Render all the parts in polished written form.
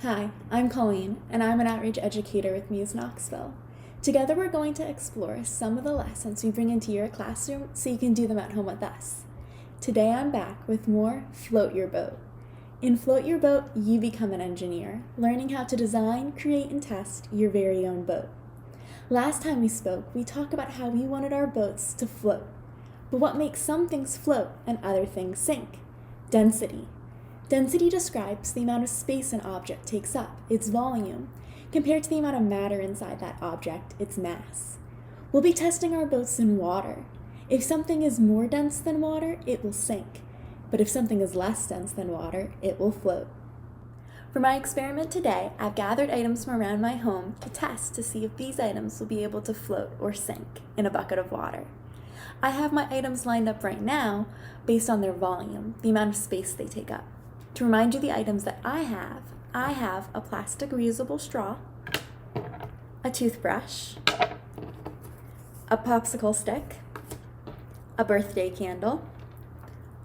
Hi, I'm Colleen, and I'm an outreach educator with Muse Knoxville. Together we're going to explore some of the lessons we bring into your classroom so you can do them at home with us. Today I'm back with more Float Your Boat. In Float Your Boat, you become an engineer, learning how to design, create, and test your very own boat. Last time we spoke, we talked about how we wanted our boats to float. But what makes some things float and other things sink? Density. Density describes the amount of space an object takes up, its volume, compared to the amount of matter inside that object, its mass. We'll be testing our boats in water. If something is more dense than water, it will sink. But if something is less dense than water, it will float. For my experiment today, I've gathered items from around my home to test to see if these items will be able to float or sink in a bucket of water. I have my items lined up right now based on their volume, the amount of space they take up. To remind you the items that I have a plastic reusable straw, a toothbrush, a popsicle stick, a birthday candle,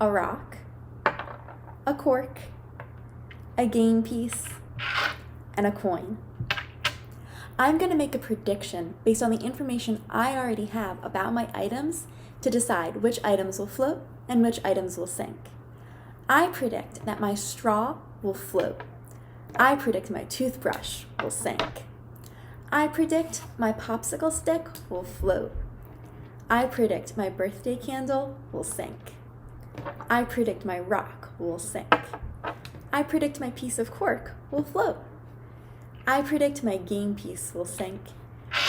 a rock, a cork, a game piece, and a coin. I'm going to make a prediction based on the information I already have about my items to decide which items will float and which items will sink. I predict that my straw will float. I predict my toothbrush will sink. I predict my popsicle stick will float. I predict my birthday candle will sink. I predict my rock will sink. I predict my piece of cork will float. I predict my game piece will sink.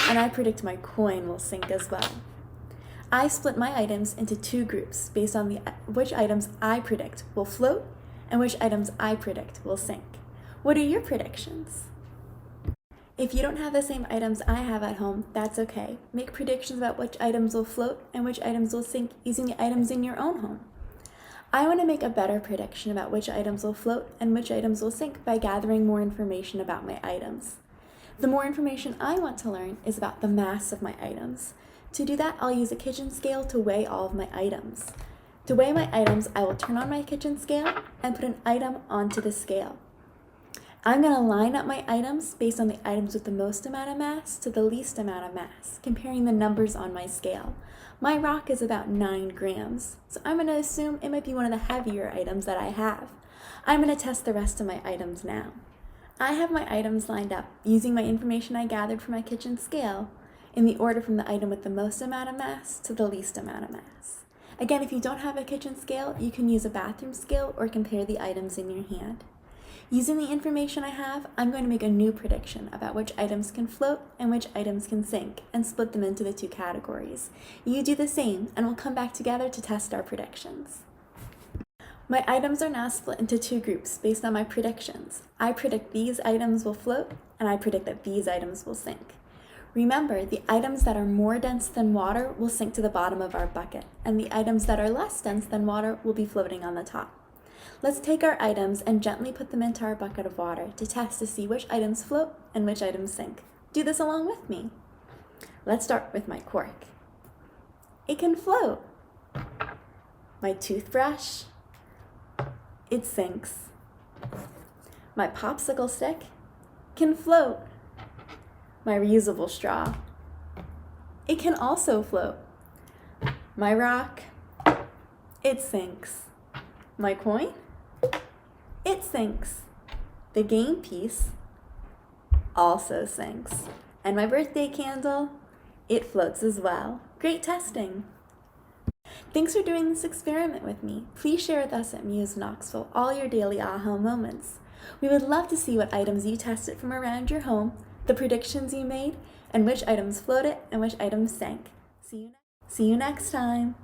And I predict my coin will sink as well. I split my items into two groups based on which items I predict will float and which items I predict will sink. What are your predictions? If you don't have the same items I have at home, that's okay. Make predictions about which items will float and which items will sink using the items in your own home. I want to make a better prediction about which items will float and which items will sink by gathering more information about my items. The more information I want to learn is about the mass of my items. To do that, I'll use a kitchen scale to weigh all of my items. To weigh my items, I will turn on my kitchen scale and put an item onto the scale. I'm going to line up my items based on the items with the most amount of mass to the least amount of mass, comparing the numbers on my scale. My rock is about 9 grams, so I'm going to assume it might be one of the heavier items that I have. I'm going to test the rest of my items now. I have my items lined up using my information I gathered from my kitchen scale in the order from the item with the most amount of mass to the least amount of mass. Again, if you don't have a kitchen scale, you can use a bathroom scale or compare the items in your hand. Using the information I have, I'm going to make a new prediction about which items can float and which items can sink and split them into the two categories. You do the same and we'll come back together to test our predictions. My items are now split into two groups based on my predictions. I predict these items will float and I predict that these items will sink. Remember, the items that are more dense than water will sink to the bottom of our bucket, and the items that are less dense than water will be floating on the top. Let's take our items and gently put them into our bucket of water to test to see which items float and which items sink. Do this along with me. Let's start with my cork. It can float. My toothbrush, it sinks. My popsicle stick can float. My reusable straw, it can also float. My rock, it sinks. My coin, it sinks. The game piece also sinks. And my birthday candle, it floats as well. Great testing. Thanks for doing this experiment with me. Please share with us at Muse Knoxville all your daily aha moments. We would love to see what items you tested from around your home, the predictions you made, and which items floated and which items sank. See you next time.